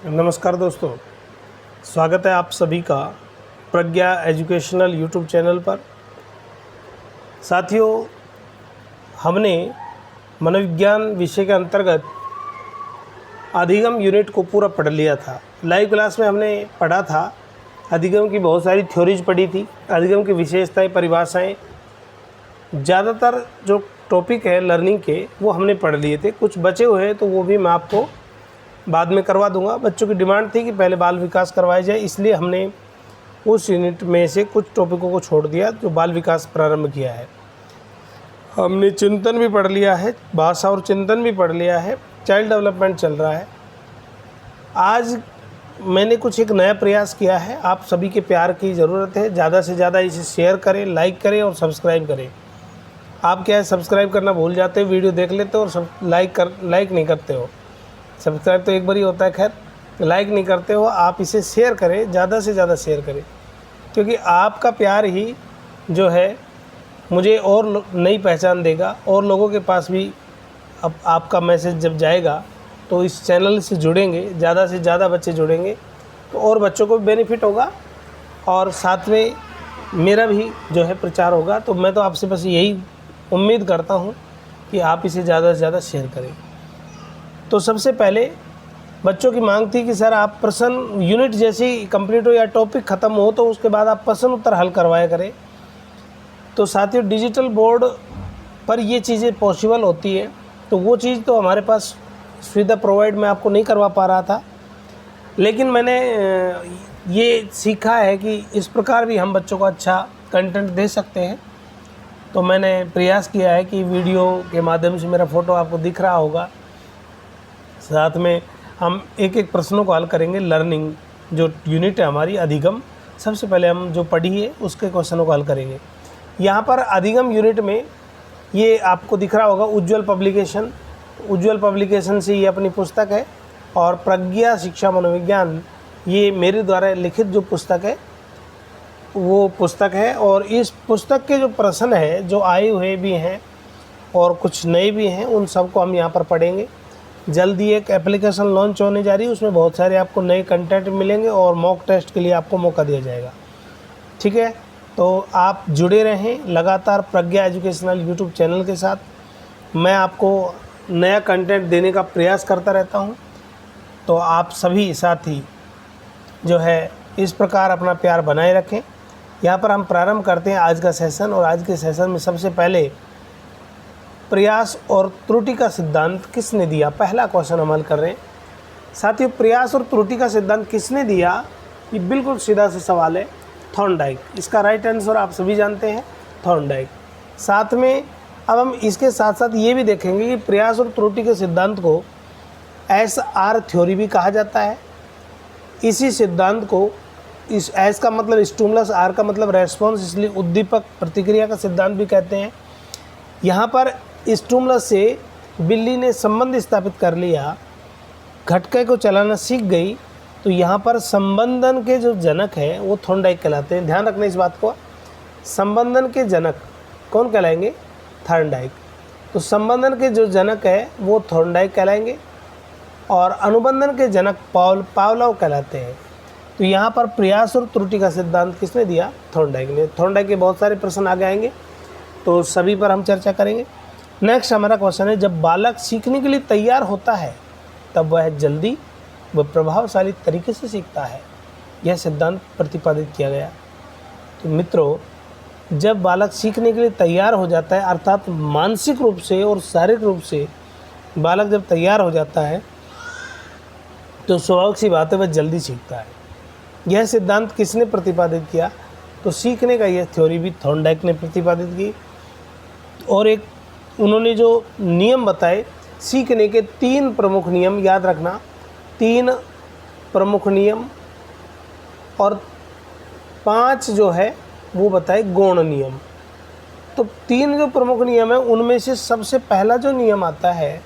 नमस्कार दोस्तों, स्वागत है आप सभी का प्रज्ञा एजुकेशनल यूट्यूब चैनल पर। साथियों, हमने मनोविज्ञान विषय के अंतर्गत अधिगम यूनिट को पूरा पढ़ लिया था। लाइव क्लास में हमने पढ़ा था, अधिगम की बहुत सारी थ्योरीज पढ़ी थी, अधिगम की विशेषताएं, परिभाषाएं, ज़्यादातर जो टॉपिक है लर्निंग के वो हमने पढ़ लिए थे। कुछ बचे हुए हैं तो वो भी मैं आपको बाद में करवा दूंगा। बच्चों की डिमांड थी कि पहले बाल विकास करवाया जाए, इसलिए हमने उस यूनिट में से कुछ टॉपिकों को छोड़ दिया जो बाल विकास प्रारंभ किया है। हमने चिंतन भी पढ़ लिया है, भाषा और चिंतन भी पढ़ लिया है, चाइल्ड डेवलपमेंट चल रहा है। आज मैंने कुछ एक नया प्रयास किया है। आप सभी के प्यार की ज़रूरत है, ज़्यादा से ज़्यादा इसे शेयर करें, लाइक करें और सब्सक्राइब करें। आप क्या है, सब्सक्राइब करना भूल जाते हो, वीडियो देख लेते हो और लाइक नहीं करते हो। सब्सक्राइब तो एक बार ही होता है, खैर लाइक नहीं करते हो। आप इसे शेयर करें, ज़्यादा से ज़्यादा शेयर करें, क्योंकि आपका प्यार ही जो है मुझे और नई पहचान देगा और लोगों के पास भी अब आपका मैसेज जब जाएगा तो इस चैनल से जुड़ेंगे, ज़्यादा से ज़्यादा बच्चे जुड़ेंगे तो और बच्चों को भी बेनिफिट होगा और साथ में मेरा भी जो है प्रचार होगा। तो मैं तो आपसे बस यही उम्मीद करता हूँ कि आप इसे ज़्यादा से ज़्यादा शेयर करें। तो सबसे पहले बच्चों की मांग थी कि सर आप प्रश्न यूनिट जैसे ही कंप्लीट हो या टॉपिक ख़त्म हो तो उसके बाद आप प्रश्न उत्तर हल करवाया करें। तो साथियों, डिजिटल बोर्ड पर ये चीज़ें पॉसिबल होती है, तो वो चीज़ तो हमारे पास सुविधा प्रोवाइड मैं आपको नहीं करवा पा रहा था, लेकिन मैंने ये सीखा है कि इस प्रकार भी हम बच्चों को अच्छा कंटेंट दे सकते हैं। तो मैंने प्रयास किया है कि वीडियो के माध्यम से, मेरा फ़ोटो आपको दिख रहा होगा, साथ में हम एक एक प्रश्नों को हल करेंगे। लर्निंग जो यूनिट है हमारी अधिगम, सबसे पहले हम जो पढ़ी है उसके क्वेश्चनों को हल करेंगे। यहाँ पर अधिगम यूनिट में ये आपको दिख रहा होगा उज्ज्वल पब्लिकेशन। उज्ज्वल पब्लिकेशन से ये अपनी पुस्तक है और प्रज्ञा शिक्षा मनोविज्ञान ये मेरे द्वारा लिखित जो पुस्तक है वो पुस्तक है। और इस पुस्तक के जो प्रश्न है जो आए हुए भी हैं और कुछ नए भी हैं, उन सबको हम यहाँ पर पढ़ेंगे। जल्दी एक एप्लीकेशन लॉन्च होने जा रही है, उसमें बहुत सारे आपको नए कंटेंट मिलेंगे और मॉक टेस्ट के लिए आपको मौका दिया जाएगा। ठीक है, तो आप जुड़े रहें लगातार प्रज्ञा एजुकेशनल यूट्यूब चैनल के साथ। मैं आपको नया कंटेंट देने का प्रयास करता रहता हूं, तो आप सभी साथी जो है इस प्रकार अपना प्यार बनाए रखें। यहाँ पर हम प्रारंभ करते हैं आज का सेशन, और आज के सेशन में सबसे पहले प्रयास और त्रुटि का सिद्धांत किसने दिया, पहला क्वेश्चन हम हल कर रहे हैं। साथियों, प्रयास और त्रुटि का सिद्धांत किसने दिया, ये बिल्कुल सीधा सा सवाल है, थॉर्नडाइक। इसका राइट आंसर आप सभी जानते हैं, थॉर्नडाइक। साथ में अब हम इसके साथ साथ ये भी देखेंगे कि प्रयास और त्रुटि के सिद्धांत को SR थ्योरी भी कहा जाता है। इसी सिद्धांत को, इस S का मतलब स्टिमुलस, R का मतलब रेस्पॉन्स, इसलिए उद्दीपक प्रतिक्रिया का सिद्धांत भी कहते हैं। यहाँ पर स्टिमुलस से बिल्ली ने संबंध स्थापित कर लिया, घटके को चलाना सीख गई, तो यहाँ पर संबंधन के जो जनक हैं वो थॉर्नडाइक कहलाते हैं। ध्यान रखना इस बात को, संबंधन के जनक कौन कहलाएंगे, थॉर्नडाइक। तो संबंधन के जो जनक है वो थॉर्नडाइक कहलाएंगे और अनुबंधन के जनक पावलोव कहलाते हैं। तो यहाँ पर प्रयास और त्रुटि का सिद्धांत किसने दिया, थॉर्नडाइक ने। थॉर्नडाइक के बहुत सारे प्रश्न आगे आएंगे, तो सभी पर हम चर्चा करेंगे। नेक्स्ट हमारा क्वेश्चन है, जब बालक सीखने के लिए तैयार होता है तब वह जल्दी व प्रभावशाली तरीके से सीखता है, यह सिद्धांत प्रतिपादित किया गया। तो मित्रों, जब बालक सीखने के लिए तैयार हो जाता है, अर्थात मानसिक रूप से और शारीरिक रूप से बालक जब तैयार हो जाता है तो स्वाभाविक सी बात है वह जल्दी सीखता है। यह सिद्धांत किसने प्रतिपादित किया, तो सीखने का यह थ्योरी भी थॉर्नडाइक ने प्रतिपादित की। और एक उन्होंने जो नियम बताए, सीखने के 3 प्रमुख नियम, याद रखना 3 प्रमुख नियम और 5 जो है वो बताए गौण नियम। तो 3 जो प्रमुख नियम है उनमें से सबसे पहला जो नियम आता है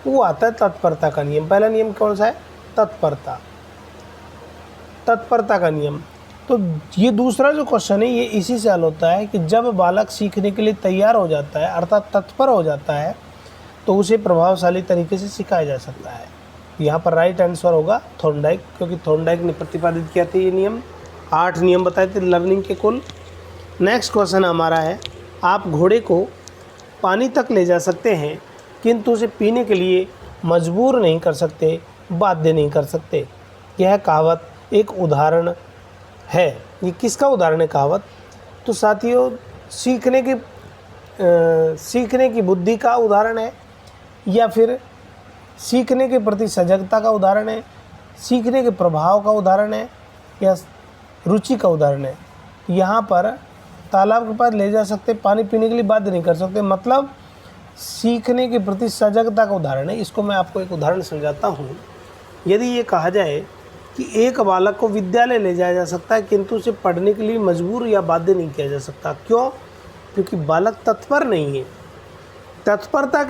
वो आता है तत्परता का नियम। पहला नियम कौन सा है, तत्परता का नियम। तो ये दूसरा जो क्वेश्चन है ये इसी से हल होता है कि जब बालक सीखने के लिए तैयार हो जाता है, अर्थात तत्पर हो जाता है, तो उसे प्रभावशाली तरीके से सिखाया जा सकता है। यहाँ पर राइट आंसर होगा थॉर्नडाइक, क्योंकि थॉर्नडाइक ने प्रतिपादित किया था ये नियम। 8 नियम बताए थे लर्निंग के कुल। नेक्स्ट क्वेश्चन हमारा है, आप घोड़े को पानी तक ले जा सकते हैं किंतु उसे पीने के लिए मजबूर नहीं कर सकते, बाध्य नहीं कर सकते। यह कहावत एक उदाहरण है। ये किसका उदाहरण है कहावत? तो साथियों सीखने की बुद्धि का उदाहरण है, या फिर सीखने के प्रति सजगता का उदाहरण है, सीखने के प्रभाव का उदाहरण है, या रुचि का उदाहरण है। यहाँ पर तालाब के पास ले जा सकते, पानी पीने के लिए बाध्य नहीं कर सकते, मतलब सीखने के प्रति सजगता का उदाहरण है। इसको मैं आपको एक उदाहरण समझाता हूँ। यदि ये कहा जाए कि एक बालक को विद्यालय ले जाया जा सकता है किंतु उसे पढ़ने के लिए मजबूर या बाध्य नहीं किया जा सकता। क्यों? क्योंकि बालक तत्पर नहीं है। तत्परता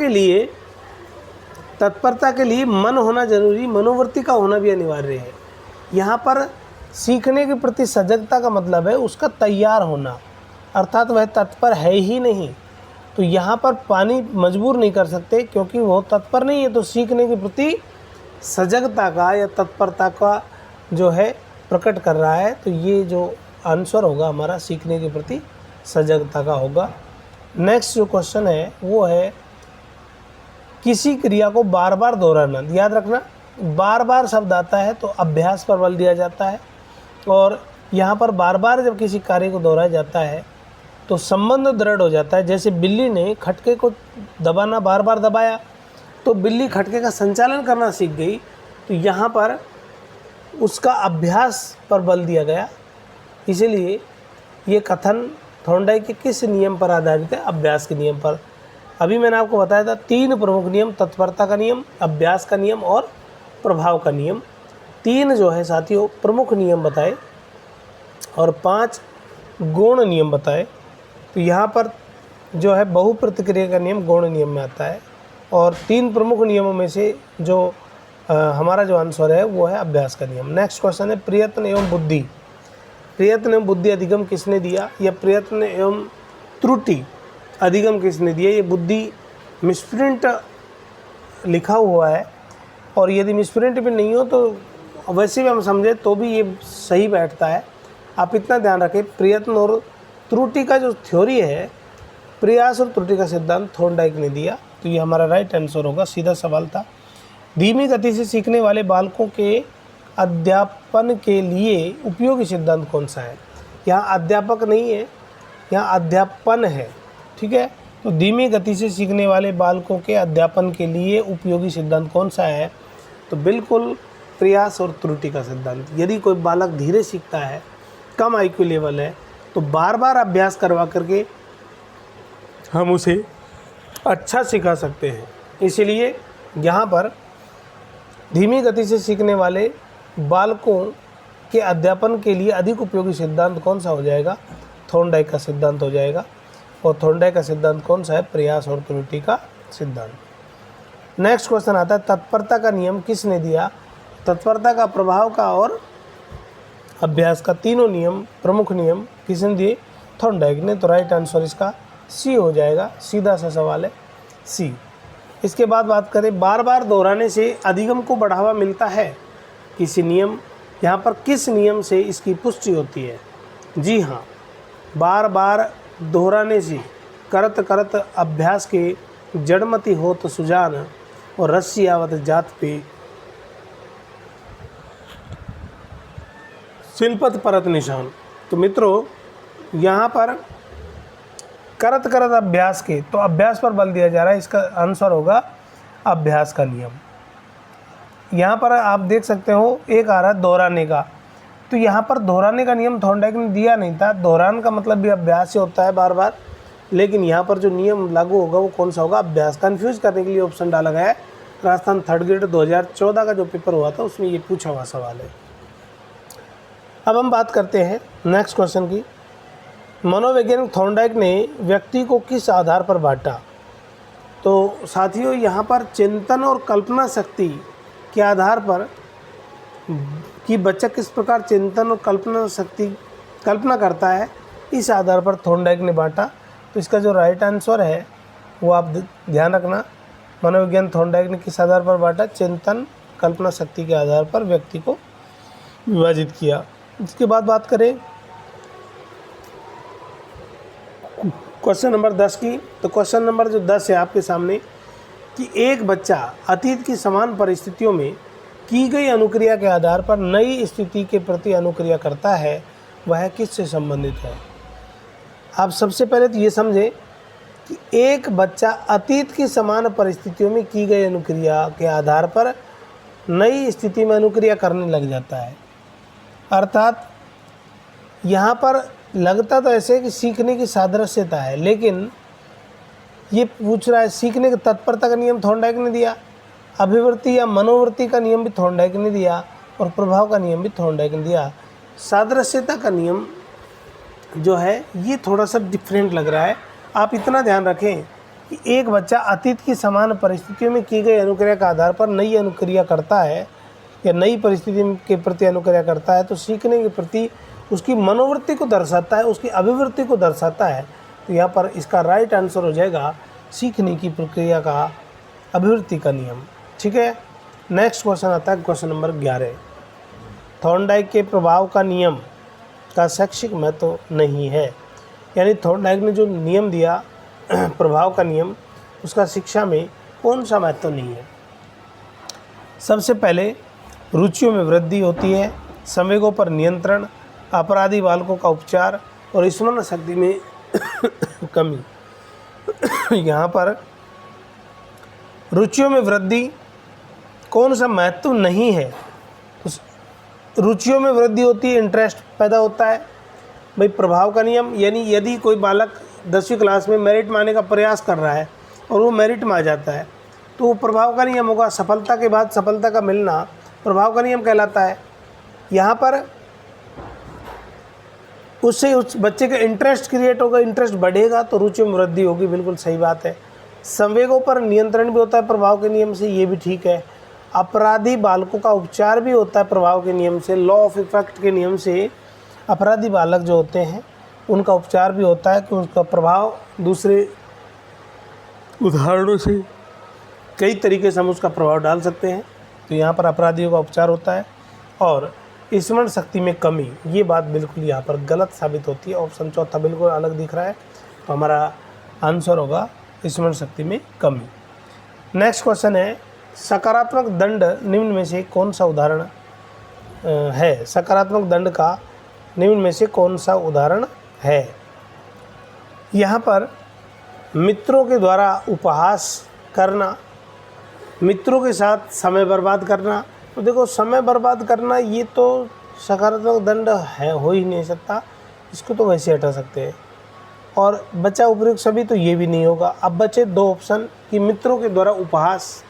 के लिए मन होना जरूरी, मनोवृत्ति का होना भी अनिवार्य है। यहाँ पर सीखने के प्रति सजगता का मतलब है उसका तैयार होना, अर्थात वह तत्पर है ही नहीं। तो यहाँ पर पानी मजबूर नहीं कर सकते क्योंकि वो तत्पर नहीं है, तो सीखने के प्रति सजगता का या तत्परता का जो है प्रकट कर रहा है। तो ये जो आंसर होगा हमारा सीखने के प्रति सजगता का होगा। नेक्स्ट जो क्वेश्चन है वो है, किसी क्रिया को बार बार दोहराना। याद रखना, बार बार शब्द आता है तो अभ्यास पर बल दिया जाता है, और यहाँ पर बार बार जब किसी कार्य को दोहराया जाता है तो संबंध दृढ़ हो जाता है। जैसे बिल्ली ने खटके को दबाना बार बार दबाया तो बिल्ली खटके का संचालन करना सीख गई। तो यहाँ पर उसका अभ्यास पर बल दिया गया। इसीलिए ये कथन थॉर्नडाइक के किस नियम पर आधारित है? अभ्यास के नियम पर। अभी मैंने आपको बताया था 3 प्रमुख नियम, तत्परता का नियम, अभ्यास का नियम और प्रभाव का नियम। 3 जो है साथियों प्रमुख नियम बताए और 5 गौण नियम बताए। तो यहाँ पर जो है बहुप्रतिक्रिया का नियम गौण नियम में आता है, और 3 प्रमुख नियमों में से जो हमारा जो आंसर है वो है अभ्यास का नियम। नेक्स्ट क्वेश्चन है, प्रयत्न एवं बुद्धि। प्रयत्न एवं बुद्धि अधिगम किसने दिया? या प्रयत्न एवं त्रुटि अधिगम किसने दिया? ये बुद्धि मिसप्रिंट लिखा हुआ है, और यदि मिसप्रिंट भी नहीं हो तो वैसे भी हम समझे तो भी ये सही बैठता है। आप इतना ध्यान रखें, प्रयत्न और त्रुटि का जो थ्योरी है, प्रयास और त्रुटि का सिद्धांत थॉर्नडाइक ने दिया। तो ये हमारा राइट आंसर होगा, सीधा सवाल था। धीमी गति से सीखने वाले बालकों के अध्यापन के लिए उपयोगी सिद्धांत कौन सा है? यहाँ अध्यापक नहीं है, यहाँ अध्यापन है, ठीक है। तो धीमी गति से सीखने वाले बालकों के अध्यापन के लिए उपयोगी सिद्धांत कौन सा है? तो बिल्कुल प्रयास और त्रुटि का सिद्धांत। यदि कोई बालक धीरे सीखता है, कम आईक्यू लेवल है, तो बार बार अभ्यास करवा करके हम उसे अच्छा सिखा सकते हैं। इसीलिए यहाँ पर धीमी गति से सीखने वाले बालकों के अध्यापन के लिए अधिक उपयोगी सिद्धांत कौन सा हो जाएगा? थॉर्नडाइक का सिद्धांत हो जाएगा। और थॉर्नडाइक का सिद्धांत कौन सा है? प्रयास और त्रुटि का सिद्धांत। नेक्स्ट क्वेश्चन आता है, तत्परता का नियम किसने दिया? तत्परता का, प्रभाव का और अभ्यास का, तीनों नियम, प्रमुख नियम किसने दिए? थॉर्नडाइक ने। तो राइट आंसर इसका सी हो जाएगा, सीधा सा सवाल है सी। इसके बाद बात करें, बार बार दोहराने से अधिगम को बढ़ावा मिलता है किसी नियम, यहाँ पर किस नियम से इसकी पुष्टि होती है? जी हाँ, बार बार दोहराने से करत करत अभ्यास के जड़मति होत सुजान और रस्सी आवत जात पे शिल्पत परत निशान। तो मित्रों यहाँ पर करत करत अभ्यास के, तो अभ्यास पर बल दिया जा रहा है। इसका आंसर होगा अभ्यास का नियम। यहाँ पर आप देख सकते हो एक आ रहा है दोहराने का, तो यहाँ पर दोहराने का नियम थॉर्नडाइक ने दिया नहीं था। दोहरान का मतलब भी अभ्यास से होता है बार बार, लेकिन यहाँ पर जो नियम लागू होगा वो कौन सा होगा? अभ्यास। कन्फ्यूज़ करने के लिए ऑप्शन डाला गया है। राजस्थान 3rd ग्रेड 2014 का जो पेपर हुआ था उसमें ये पूछा हुआ सवाल है। अब हम बात करते हैं नेक्स्ट क्वेश्चन की। मनोवैज्ञानिक थॉर्नडाइक ने व्यक्ति को किस आधार पर बांटा? तो साथियों यहाँ पर चिंतन और कल्पना शक्ति के आधार पर कि बच्चा किस प्रकार चिंतन और कल्पना करता है, इस आधार पर थॉर्नडाइक ने बांटा। तो इसका जो राइट आंसर है वो आप ध्यान रखना, मनोविज्ञान थॉर्नडाइक ने किस आधार पर बांटा? चिंतन कल्पना शक्ति के आधार पर व्यक्ति को विभाजित किया। इसके बाद बात करें क्वेश्चन नंबर 10 की, तो क्वेश्चन नंबर जो 10 है आपके सामने कि एक बच्चा अतीत की समान परिस्थितियों में की गई अनुक्रिया के आधार पर नई स्थिति के प्रति अनुक्रिया करता है, वह किससे संबंधित है। आप सबसे पहले तो ये समझें कि एक बच्चा अतीत की समान परिस्थितियों में की गई अनुक्रिया के आधार पर नई स्थिति में अनुक्रिया करने लग जाता है। अर्थात यहाँ पर लगता तो ऐसे कि सीखने की सादृश्यता है, लेकिन ये पूछ रहा है सीखने की तत्परता का नियम थॉर्नडाइक ने दिया, अभिवृत्ति या मनोवृत्ति का नियम भी थॉर्नडाइक ने दिया और प्रभाव का नियम भी थॉर्नडाइक ने दिया। सादृश्यता का नियम जो है ये थोड़ा सा डिफरेंट लग रहा है। आप इतना ध्यान रखें कि एक बच्चा अतीत की समान परिस्थितियों में की गई अनुक्रिया के आधार पर नई अनुक्रिया करता है या नई परिस्थिति के प्रति अनुक्रिया करता है, तो सीखने के प्रति उसकी मनोवृत्ति को दर्शाता है, उसकी अभिवृत्ति को दर्शाता है। तो यहाँ पर इसका राइट आंसर हो जाएगा सीखने की प्रक्रिया का अभिवृत्ति का नियम। ठीक है, नेक्स्ट क्वेश्चन आता है क्वेश्चन नंबर 11। थॉर्नडाइक के प्रभाव का नियम का शैक्षिक महत्व तो नहीं है, यानी थॉर्नडाइक ने जो नियम दिया प्रभाव का नियम, उसका शिक्षा में कौन सा महत्व तो नहीं है। सबसे पहले रुचियों में वृद्धि होती है, संवेगों पर नियंत्रण, अपराधी बालकों का उपचार और स्मरण शक्ति में कमी। यहाँ पर रुचियों में वृद्धि कौन सा महत्व नहीं है। तो रुचियों में वृद्धि होती है, इंटरेस्ट पैदा होता है। भाई प्रभाव का नियम यानी यदि कोई बालक 10वीं क्लास में मेरिट में आने का प्रयास कर रहा है और वो मेरिट में आ जाता है तो वो प्रभाव का नियम होगा। सफलता के बाद सफलता का मिलना प्रभाव का नियम कहलाता है। यहाँ पर उससे उस बच्चे का इंटरेस्ट क्रिएट होगा, इंटरेस्ट बढ़ेगा तो रुचि में वृद्धि होगी, बिल्कुल सही बात है। संवेगों पर नियंत्रण भी होता है प्रभाव के नियम से, ये भी ठीक है। अपराधी बालकों का उपचार भी होता है प्रभाव के नियम से, लॉ ऑफ इफेक्ट के नियम से अपराधी बालक जो होते हैं उनका उपचार भी होता है कि उसका प्रभाव दूसरे उदाहरणों से कई तरीके से हम उसका प्रभाव डाल सकते हैं। तो यहाँ पर अपराधियों का उपचार होता है। और स्मरण शक्ति में कमी, ये बात बिल्कुल यहाँ पर गलत साबित होती है। ऑप्शन चौथा बिल्कुल अलग दिख रहा है, तो हमारा आंसर होगा स्मरण शक्ति में कमी। नेक्स्ट क्वेश्चन है सकारात्मक दंड निम्न में से कौन सा उदाहरण है। सकारात्मक दंड का निम्न में से कौन सा उदाहरण है। यहाँ पर मित्रों के द्वारा उपहास करना, मित्रों के साथ समय बर्बाद करना। तो देखो समय बर्बाद करना ये तो सकारात्मक दंड है, हो ही नहीं सकता, इसको तो वैसे हटा सकते हैं। और बचा उपयुक्त सभी, तो ये भी नहीं होगा। अब बचे दो ऑप्शन कि मित्रों के द्वारा उपहास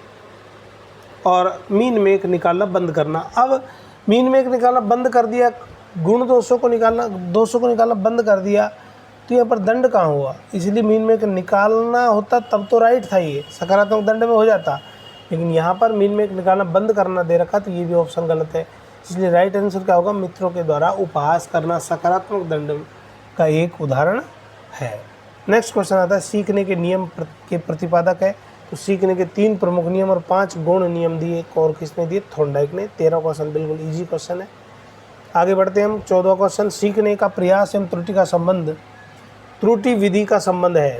और मीन मेक निकालना बंद करना। अब मीन मेक निकालना बंद कर दिया, गुण दोषों को निकालना बंद कर दिया, तो यहाँ पर दंड कहाँ हुआ। इसलिए मीन मेक निकालना होता तब तो राइट था, ये सकारात्मक दंड में हो जाता। लेकिन यहाँ पर मीन मेक निकालना बंद करना दे रखा, तो ये भी ऑप्शन गलत है। इसलिए राइट आंसर क्या होगा, मित्रों के द्वारा उपहास करना सकारात्मक दंड का एक उदाहरण है। नेक्स्ट क्वेश्चन आता है सीखने के नियम के प्रतिपादक है। तो सीखने के 3 प्रमुख नियम और 5 गौण नियम दिए, और किसने दिए, थॉर्नडाइक ने। 13 क्वेश्चन बिल्कुल ईजी क्वेश्चन है। आगे बढ़ते हैं हम। 14वां क्वेश्चन सीखने का प्रयास एवं त्रुटि का संबंध त्रुटि विधि का संबंध है।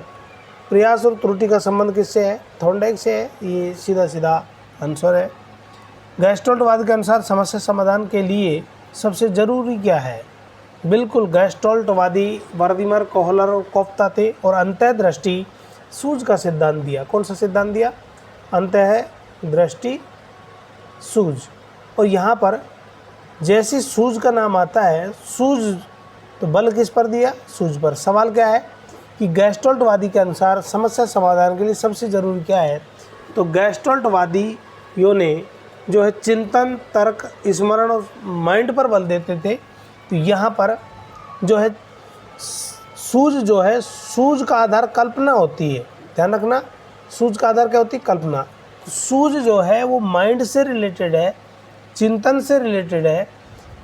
प्रयास और त्रुटि का संबंध किससे है, थॉर्नडाइक से है। ये सीधा सीधा आंसर है। गैस्टोल्टवाद के अनुसार समस्या समाधान के लिए सबसे जरूरी क्या है। बिल्कुल गैस्टोल्टवादी वर्दिमर, कोहलर और कोफ्ता थे। और अंतःदृष्टि सूझ का सिद्धांत दिया। कौन सा सिद्धांत दिया, अंतःदृष्टि सूझ। और यहाँ पर जैसे सूझ का नाम आता है, सूझ तो बल किस पर दिया, सूझ पर। सवाल क्या है कि गैस्टोल्टवादी के अनुसार समस्या समाधान के लिए सबसे ज़रूरी क्या है। तो गैस्टोल्टवादियों ने जो है चिंतन, तर्क, स्मरण और माइंड पर बल देते थे। तो यहाँ पर जो है सूझ जो है, सूझ का आधार कल्पना होती है। ध्यान रखना, सूझ का आधार क्या होती है, कल्पना। सूझ जो है वो माइंड से रिलेटेड है, चिंतन से रिलेटेड है।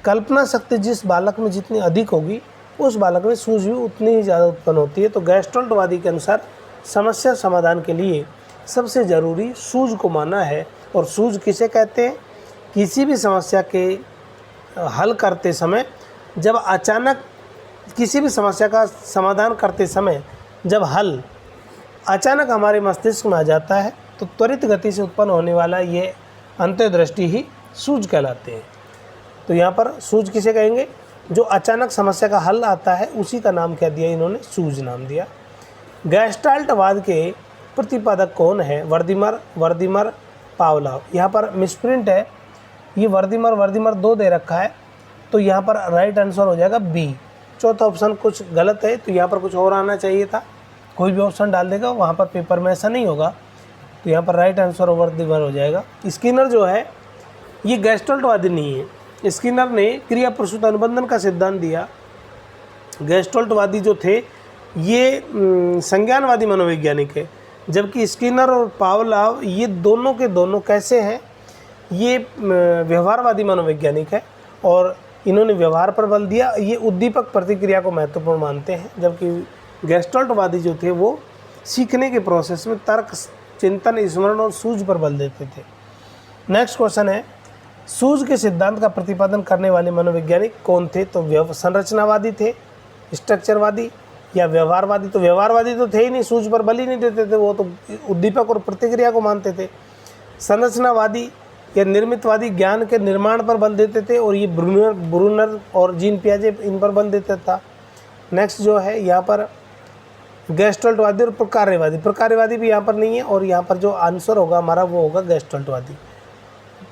कल्पना शक्ति जिस बालक में जितनी अधिक होगी, उस बालक में सूझ भी उतनी ही ज़्यादा उत्पन्न होती है। तो गैस्टोल्टवादी के अनुसार समस्या समाधान के लिए सबसे ज़रूरी सूझ को माना है। और सूझ किसे कहते हैं, किसी भी समस्या के हल करते समय जब अचानक किसी भी समस्या का समाधान करते समय जब हल अचानक हमारे मस्तिष्क में आ जाता है तो त्वरित गति से उत्पन्न होने वाला ये अंतर्दृष्टि ही सूझ कहलाते हैं। तो यहाँ पर सूझ किसे कहेंगे? जो अचानक समस्या का हल आता है उसी का नाम क्या दिया इन्होंने? सूझ नाम दिया। गैस्टाल्टवाद के प्रतिपादक कौन है? वर्दीमर पावलोव। यहाँ पर मिसप्रिंट है, ये वर्दीमर 2 दे रखा है, तो यहाँ पर राइट आंसर हो जाएगा बी। चौथा ऑप्शन कुछ गलत है, तो यहाँ पर कुछ और आना चाहिए था। कोई भी ऑप्शन डाल देगा वहाँ पर पेपर में ऐसा नहीं होगा, तो यहाँ पर राइट आंसर वर्दीमर हो जाएगा। स्किनर जो है ये गैस्टाल्टवादी नहीं है। स्किनर ने क्रिया प्रसूत अनुबंधन का सिद्धांत दिया। गैस्टाल्टवादी जो थे ये संज्ञानवादी मनोवैज्ञानिक है, जबकि स्किनर और पावलोव ये दोनों के दोनों कैसे हैं? ये व्यवहारवादी मनोवैज्ञानिक है और इन्होंने व्यवहार पर बल दिया। ये उद्दीपक प्रतिक्रिया को महत्वपूर्ण मानते हैं, जबकि गैस्टाल्टवादी जो थे वो सीखने के प्रोसेस में तर्क, चिंतन, स्मरण और सूझ पर बल देते थे। नेक्स्ट क्वेश्चन है, सूझ के सिद्धांत का प्रतिपादन करने वाले मनोवैज्ञानिक कौन थे? तो संरचनावादी थे, स्ट्रक्चरवादी या व्यवहारवादी? तो व्यवहारवादी तो थे ही नहीं, सूझ पर बल ही नहीं देते थे, वो तो उद्दीपक और प्रतिक्रिया को मानते थे। संरचनावादी या निर्मितवादी ज्ञान के निर्माण पर बल देते थे और ये ब्रूनर और जीन पियाजे इन पर बल देता था। नेक्स्ट जो है यहाँ पर गैस्टाल्टवादी और प्रकार्यवादी भी यहाँ पर नहीं है, और यहाँ पर जो आंसर होगा हमारा वो होगा गैस्टाल्टवादी।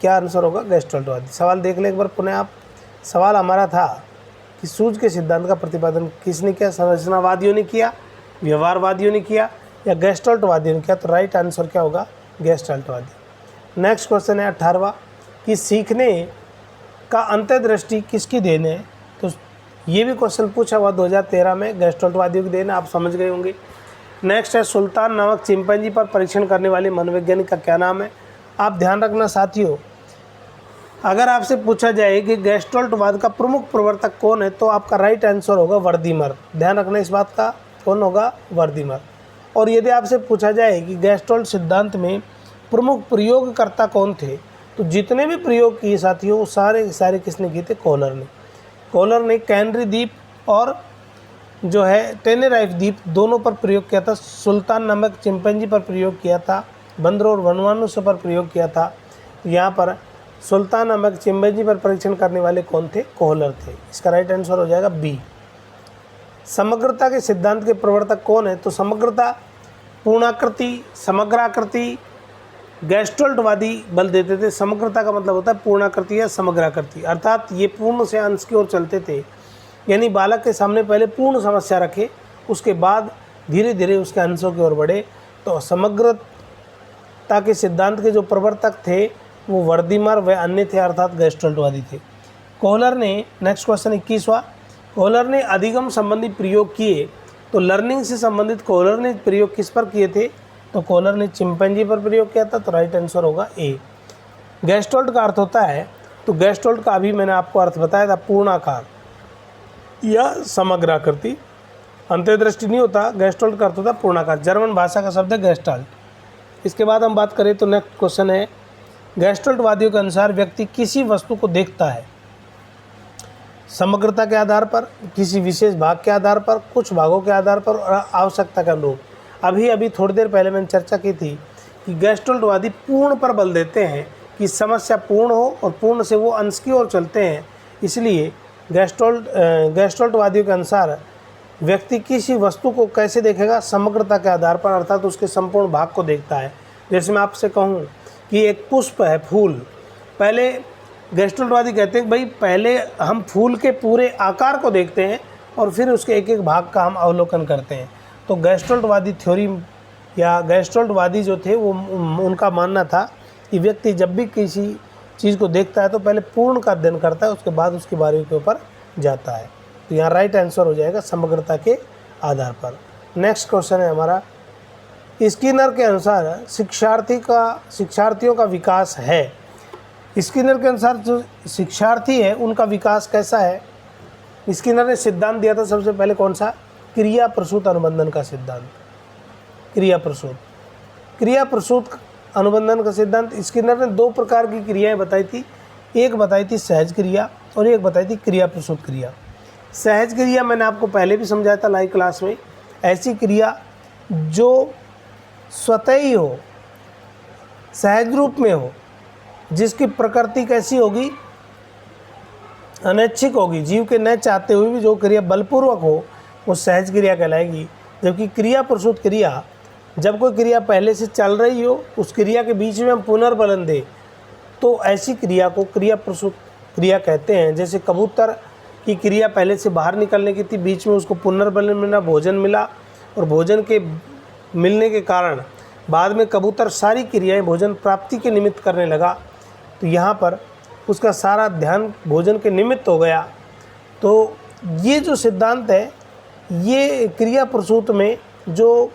क्या आंसर होगा? गैस्टाल्टवादी। सवाल देख ले एक बार पुनः आप। सवाल हमारा था कि सूझ के सिद्धांत का प्रतिपादन किसने किया? संरचनावादियों ने किया, व्यवहारवादियों ने किया या गैस्टाल्टवादियों ने किया? तो राइट आंसर क्या होगा? गैस्टाल्टवादी। नेक्स्ट क्वेश्चन है 18वां कि सीखने का अंतर्दृष्टि किसकी देन है? तो ये भी क्वेश्चन पूछा हुआ 2013 में, गैस्टाल्टवादियों की देन, आप समझ गए होंगे। नेक्स्ट है सुल्तान नामक चिंपैंजी पर परीक्षण करने वाले मनोवैज्ञानिक का क्या नाम है? आप ध्यान रखना साथियों, अगर आपसे पूछा जाए कि गैस्टाल्टवाद का प्रमुख प्रवर्तक कौन है तो आपका राइट आंसर होगा वर्दीमर। ध्यान रखना इस बात का, कौन होगा? वर्दीमर। और यदि आपसे पूछा जाए कि गैस्टाल्ट सिद्धांत में प्रमुख प्रयोगकर्ता कौन थे, तो जितने भी प्रयोग किए साथियों वो सारे किसने किए थे? कोहलर ने कैनरी द्वीप और जो है टेनेराइफ द्वीप दोनों पर प्रयोग किया था। सुल्तान नामक चिंपैंजी पर प्रयोग किया था, बंदरों और वनमानुष्य पर प्रयोग किया था। यहाँ पर सुल्तान नामक चिंपैंजी पर परीक्षण करने वाले कौन थे? कोहलर थे। इसका राइट आंसर हो जाएगा बी। समग्रता के सिद्धांत के प्रवर्तक कौन है? तो समग्रता, पूर्णाकृति, समग्राकृति, गैस्टाल्टवादी बल देते थे। समग्रता का मतलब होता है पूर्णाकृति या समग्राकृति, अर्थात ये पूर्ण से अंश की ओर चलते थे, यानी बालक के सामने पहले पूर्ण समस्या रखे, उसके बाद धीरे धीरे उसके अंशों की ओर बढ़े। तो समग्रता के सिद्धांत के जो प्रवर्तक थे वो वर्दीमर व अन्य थे, अर्थात गैस्टाल्टवादी थे। कोहलर ने, नेक्स्ट क्वेश्चन 21वां, कोहलर ने अधिगम संबंधी प्रयोग किए, तो लर्निंग से संबंधित कोहलर ने प्रयोग किस पर किए थे? तो कोहलर ने चिंपैंजी पर प्रयोग किया था, तो राइट आंसर होगा ए। गैस्टाल्ट का अर्थ होता है, तो गैस्टाल्ट का अभी मैंने आपको अर्थ बताया था, पूर्णाकार या समग्राकृति। अंतर्दृष्टि नहीं होता, गैस्टाल्ट का अर्थ होता है पूर्णाकार। जर्मन भाषा का शब्द है गैस्टाल्ट। इसके बाद हम बात करें तो नेक्स्ट क्वेश्चन है, गैस्टाल्टवादियों के अनुसार व्यक्ति किसी वस्तु को देखता है समग्रता के आधार पर, किसी विशेष भाग के आधार पर, कुछ भागों के आधार पर और आवश्यकता के अनुरूप। अभी थोड़ी देर पहले मैंने चर्चा की थी कि गैस्टाल्टवादी पूर्ण पर बल देते हैं कि समस्या पूर्ण हो और पूर्ण से वो अंश की ओर चलते हैं। इसलिए गैस्टाल्टवादियों के अनुसार व्यक्ति किसी वस्तु को कैसे देखेगा? समग्रता के आधार पर, अर्थात उसके संपूर्ण भाग को देखता है। जैसे मैं आपसे कहूँ कि एक पुष्प है, फूल, पहले गैस्टाल्टवादी कहते हैं भाई पहले हम फूल के पूरे आकार को देखते हैं और फिर उसके एक एक भाग का हम अवलोकन करते हैं। तो गैस्टाल्टवादी थ्योरी या गैस्टाल्टवादी जो थे वो उनका मानना था कि व्यक्ति जब भी किसी चीज़ को देखता है तो पहले पूर्ण का अध्ययन करता है, उसके बाद उसकी बारीकी के ऊपर जाता है। तो यहाँ राइट आंसर हो जाएगा समग्रता के आधार पर। नेक्स्ट क्वेश्चन है हमारा, स्किनर के अनुसार शिक्षार्थियों का विकास है। स्किनर के अनुसार जो शिक्षार्थी है उनका विकास कैसा है? स्किनर ने सिद्धांत दिया था सबसे पहले, कौन सा? क्रिया प्रसूत अनुबंधन का सिद्धांत। क्रिया प्रसूत अनुबंधन का सिद्धांत। स्किनर ने 2 प्रकार की क्रियाएं बताई थी, एक बताई थी सहज क्रिया और एक बताई थी क्रिया प्रसूत क्रिया। सहज क्रिया मैंने आपको पहले भी समझाया था लाइव क्लास में, ऐसी क्रिया जो स्वतः ही हो, सहज रूप में हो, जिसकी प्रकृति कैसी होगी, अनैच्छिक होगी, जीव के न चाहते हुए भी जो क्रिया बलपूर्वक हो वो सहज क्रिया कहलाएगी। जबकि क्रिया प्रसूत क्रिया, जब कोई क्रिया पहले से चल रही हो, उस क्रिया के बीच में हम पुनर्बलन दें तो ऐसी क्रिया को क्रिया प्रसूत क्रिया कहते हैं। जैसे कबूतर की क्रिया पहले से बाहर निकलने की थी, बीच में उसको पुनर्बलन मिला, भोजन मिला, और भोजन के मिलने के कारण बाद में कबूतर सारी क्रियाएं भोजन प्राप्ति के निमित्त करने लगा, तो यहाँ पर उसका सारा ध्यान भोजन के निमित्त हो गया। तो ये जो सिद्धांत है, ये क्रिया प्रसूत में जो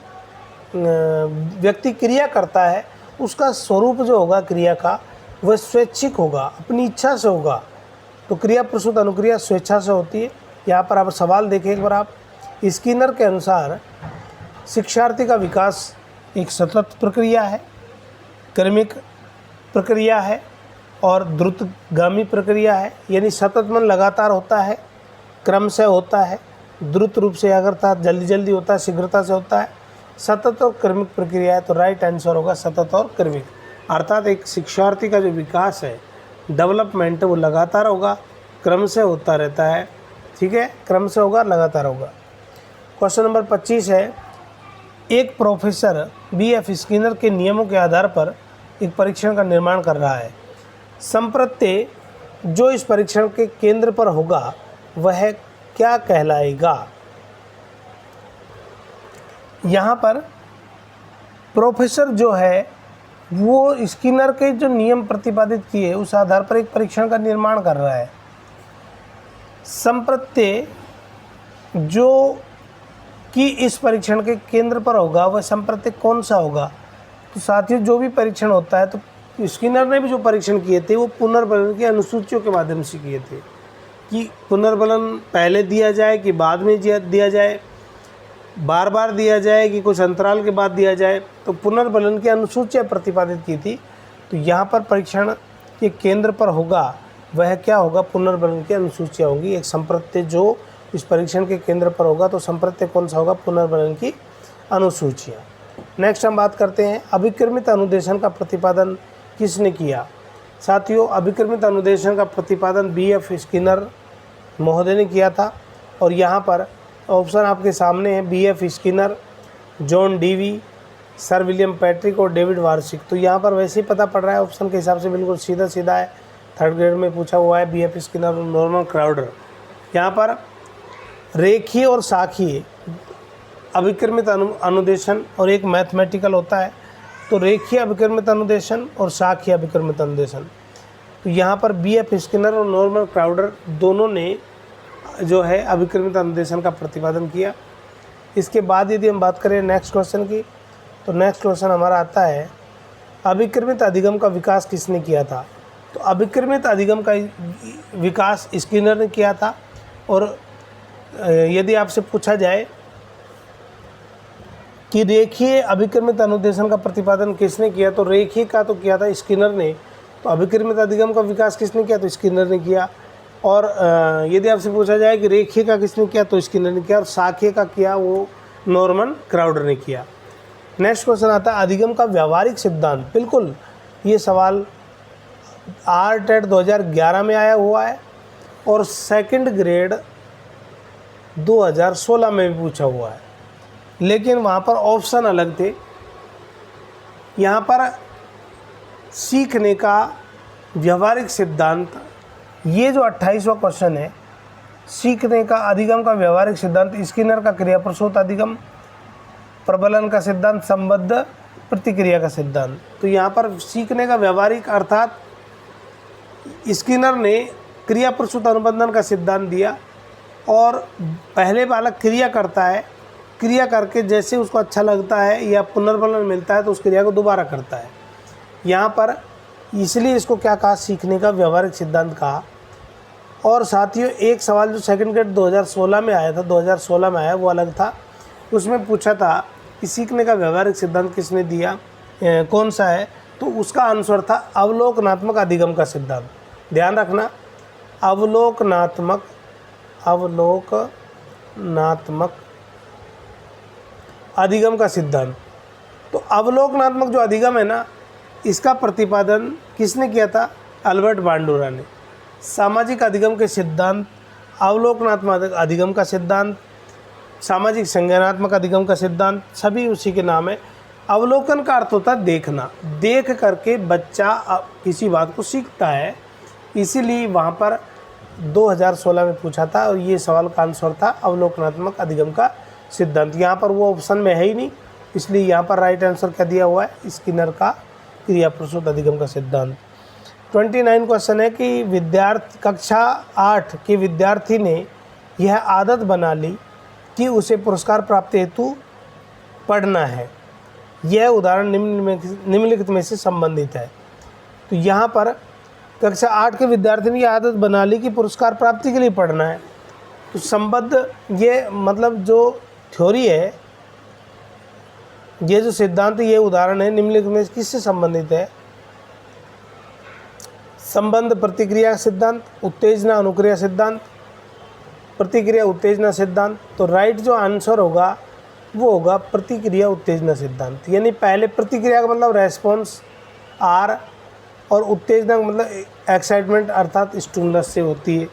व्यक्ति क्रिया करता है उसका स्वरूप जो होगा क्रिया का, वह स्वैच्छिक होगा, अपनी इच्छा से होगा। तो क्रिया प्रसूत अनुक्रिया स्वेच्छा से होती है। यहाँ पर आप सवाल देखें एक बार आप, स्किनर के अनुसार शिक्षार्थी का विकास एक सतत प्रक्रिया है, क्रमिक प्रक्रिया है और द्रुतगामी प्रक्रिया है। यानी सतत मन लगातार होता है, क्रम से होता है, द्रुत रूप से अर्थात जल्दी जल्दी होता है, शीघ्रता से होता है। सतत और क्रमिक प्रक्रिया है, तो राइट आंसर होगा सतत और क्रमिक। अर्थात एक शिक्षार्थी का जो विकास है, डेवलपमेंट, वो लगातार होगा, क्रम से होता रहता है। ठीक है, क्रम से होगा, लगातार होगा। क्वेश्चन नंबर 25 है, एक प्रोफेसर B.F. स्किनर के नियमों के आधार पर एक परीक्षण का निर्माण कर रहा है। संप्रत्यय जो इस परीक्षण के केंद्र पर होगा वह क्या कहलाएगा? यहाँ पर प्रोफेसर जो है वो स्किनर के जो नियम प्रतिपादित किए उस आधार पर एक परीक्षण का निर्माण कर रहा है। संप्रत्यय जो कि इस परीक्षण के केंद्र पर होगा वह संप्रत्यय कौन सा होगा? तो साथियों, जो भी परीक्षण होता है, तो स्किनर ने भी जो परीक्षण किए थे वो पुनर्बलन की अनुसूचियों के माध्यम से किए थे कि पुनर्बलन पहले दिया जाए कि बाद में दिया जाए, बार बार दिया जाए कि कुछ अंतराल के बाद दिया जाए। तो पुनर्बलन की अनुसूचियाँ प्रतिपादित की थी। तो यहाँ पर परीक्षण के केंद्र पर होगा वह क्या होगा? पुनर्बलन की अनुसूचियाँ होंगी। एक संप्रत्यय जो इस परीक्षण के केंद्र पर होगा, तो संप्रत्यय कौन सा होगा? पुनर्बलन की अनुसूचियाँ। नेक्स्ट हम बात करते हैं, अभिक्रमित अनुदेशन का प्रतिपादन किसने किया? साथियों, अभिक्रमित अनुदेशन का प्रतिपादन B.F. स्किनर महोदय ने किया था। और यहाँ पर ऑप्शन आपके सामने है, B.F. Skinner, John Dewey, sir William Patrick और डेविड वार्शिक। तो यहाँ पर वैसे ही पता पड़ रहा है, ऑप्शन के हिसाब से बिल्कुल सीधा सीधा है, 3rd ग्रेड में पूछा हुआ है। B.F. स्किनर और नॉर्मन क्राउडर। यहाँ पर रेखीय और शाखीय अभिक्रमित अनुदेशन और एक मैथमेटिकल होता है। तो रेखीय अभिक्रमित अनुदेशन और शाखीय अभिक्रमित अनुदेशन, तो यहाँ पर B.F. स्किनर और नॉर्मन क्राउडर दोनों ने जो है अभिक्रमित अनुदेशन का प्रतिपादन किया। इसके बाद यदि हम बात करें नेक्स्ट क्वेश्चन की, तो नेक्स्ट क्वेश्चन हमारा आता है, अभिक्रमित अधिगम का विकास किसने किया था? तो अभिक्रमित अधिगम का विकास स्किनर ने किया था। और यदि आपसे पूछा जाए कि रेखीय अभिक्रमित अनुदेशन का प्रतिपादन किसने किया, तो रेखीय का तो किया था स्किनर ने। तो अभिक्रमित अधिगम का विकास किसने किया? तो स्किनर ने किया। और यदि आपसे पूछा जाए कि रेखीय का किसने किया, तो स्किनर ने किया। और शाखीय का किया वो नॉर्मन क्राउडर ने किया। नेक्स्ट क्वेश्चन आता है, अधिगम का व्यावहारिक सिद्धांत। बिल्कुल ये सवाल RTET 2011 में आया हुआ है और 2nd ग्रेड 2016 में भी पूछा हुआ है, लेकिन वहाँ पर ऑप्शन अलग थे। यहाँ पर सीखने का व्यावहारिक सिद्धांत, ये जो 28वां क्वेश्चन है, सीखने का अधिगम का व्यावहारिक सिद्धांत, स्किनर का क्रिया प्रसूत अधिगम, प्रबलन का सिद्धांत, संबद्ध प्रतिक्रिया का सिद्धांत। तो यहाँ पर सीखने का व्यावहारिक अर्थात स्किनर ने क्रिया प्रसूत अनुबंधन का सिद्धांत दिया। और पहले बालक क्रिया करता है, क्रिया करके जैसे उसको अच्छा लगता है या पुनर्बलन मिलता है तो उस क्रिया को दोबारा करता है। यहाँ पर इसलिए इसको क्या कहा? सीखने का व्यावहारिक सिद्धांत कहा। और साथियों, एक सवाल जो 2nd ग्रेड 2016 में आया था, 2016 में आया, वो अलग था। उसमें पूछा था कि सीखने का व्यावहारिक सिद्धांत किसने दिया, कौन सा है? तो उसका आंसर था अवलोकनात्मक अधिगम का सिद्धांत। ध्यान रखना, अवलोकनात्मक अधिगम का सिद्धांत। तो अवलोकनात्मक जो अधिगम है ना, इसका प्रतिपादन किसने किया था? अल्बर्ट बांडुरा ने। सामाजिक अधिगम के सिद्धांत, अवलोकनात्मक अधिगम का सिद्धांत, सामाजिक संज्ञानात्मक अधिगम का सिद्धांत, सभी उसी के नाम है। अवलोकन का अर्थ होता है देखना, देख करके बच्चा किसी बात को सीखता है। इसीलिए वहाँ पर 2016 में पूछा था और ये सवाल का आंसर था अवलोकनात्मक अधिगम का सिद्धांत। यहाँ पर वो ऑप्शन में है ही नहीं, इसलिए यहाँ पर राइट आंसर क्या दिया हुआ है? स्किनर का क्रिया प्रसूत अधिगम का सिद्धांत। 29 क्वेश्चन है कि विद्यार्थी कक्षा 8 के विद्यार्थी ने यह आदत बना ली कि उसे पुरस्कार प्राप्ति हेतु पढ़ना है। यह उदाहरण निम्नलिखित में से संबंधित है। तो यहाँ पर कक्षा 8 के विद्यार्थी ने यह आदत बना ली कि पुरस्कार प्राप्ति के लिए पढ़ना है। तो संबद्ध, ये मतलब जो थ्योरी है, ये जो सिद्धांत, ये उदाहरण है, निम्नलिखित में किससे संबंधित है? संबंध प्रतिक्रिया सिद्धांत, उत्तेजना अनुक्रिया सिद्धांत, प्रतिक्रिया उत्तेजना सिद्धांत। तो राइट जो आंसर होगा वो होगा प्रतिक्रिया उत्तेजना सिद्धांत। यानी पहले प्रतिक्रिया का मतलब रेस्पॉन्स आर, और उत्तेजना का मतलब एक्साइटमेंट अर्थात स्टिमुलस से होती है।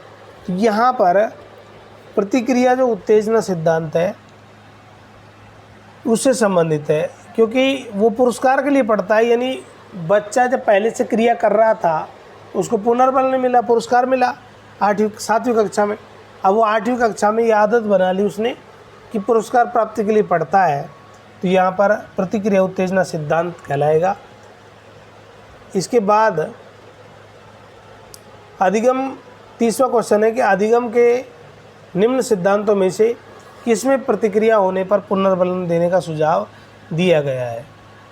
तो यहाँ पर प्रतिक्रिया जो उत्तेजना सिद्धांत है उससे संबंधित है, क्योंकि वो पुरस्कार के लिए पढ़ता है। यानी बच्चा जब पहले से क्रिया कर रहा था, उसको पुनर्बल नहीं मिला, पुरस्कार मिला 7वीं कक्षा में। अब वो 8वीं कक्षा में ये आदत बना ली उसने कि पुरस्कार प्राप्ति के लिए पढ़ता है। तो यहाँ पर प्रतिक्रिया उत्तेजना सिद्धांत कहलाएगा। इसके बाद अधिगम, 30वां क्वेश्चन है कि अधिगम के निम्न सिद्धांतों में से किसमें प्रतिक्रिया होने पर पुनर्बलन देने का सुझाव दिया गया है?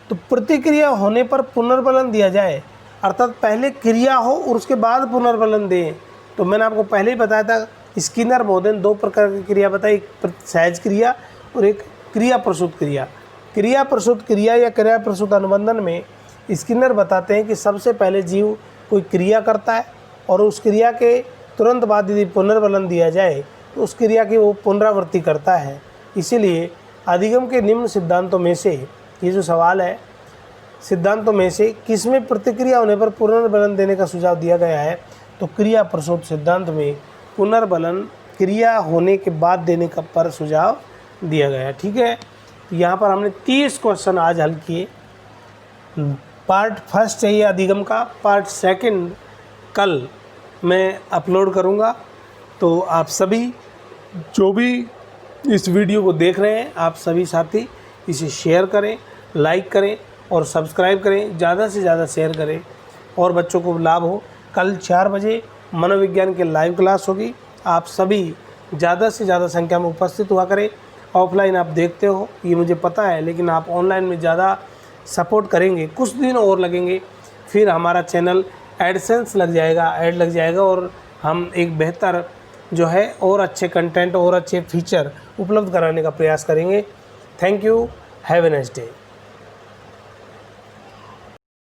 तो प्रतिक्रिया होने पर पुनर्बलन दिया जाए, अर्थात पहले क्रिया हो और उसके बाद पुनर्बलन दें। तो मैंने आपको पहले ही बताया था, स्किनर बोधन 2 प्रकार की क्रिया बताई, एक सहज क्रिया और एक क्रिया प्रसूत क्रिया। क्रिया प्रसूत क्रिया या क्रिया प्रसूत अनुबंधन में स्किनर बताते हैं कि सबसे पहले जीव कोई क्रिया करता है और उस क्रिया के तुरंत बाद यदि पुनर्बलन दिया जाए तो उस क्रिया की वो पुनरावृत्ति करता है। इसीलिए अधिगम के निम्न सिद्धांतों में से, ये जो सवाल है, सिद्धांतों में से किसमें प्रतिक्रिया होने पर पुनर्बलन देने का सुझाव दिया गया है? तो क्रिया प्रसूत सिद्धांत में पुनर्बलन क्रिया होने के बाद देने का पर सुझाव दिया गया है। ठीक है, तो यहाँ पर हमने 30 क्वेश्चन आज हल किए। पार्ट फर्स्ट है ये अधिगम का, पार्ट सेकंड कल मैं अपलोड करूँगा। तो आप सभी जो भी इस वीडियो को देख रहे हैं, आप सभी साथी इसे शेयर करें, लाइक करें और सब्सक्राइब करें, ज़्यादा से ज़्यादा शेयर करें और बच्चों को लाभ हो। कल 4 बजे मनोविज्ञान की लाइव क्लास होगी। आप सभी ज़्यादा से ज़्यादा संख्या में उपस्थित हुआ करें। ऑफलाइन आप देखते हो, ये मुझे पता है, लेकिन आप ऑनलाइन में ज़्यादा सपोर्ट करेंगे। कुछ दिन और लगेंगे, फिर हमारा चैनल एडसेंस लग जाएगा, ऐड लग जाएगा और हम एक बेहतर जो है और अच्छे कंटेंट और अच्छे फीचर उपलब्ध कराने का प्रयास करेंगे। Thank you, have a nice day.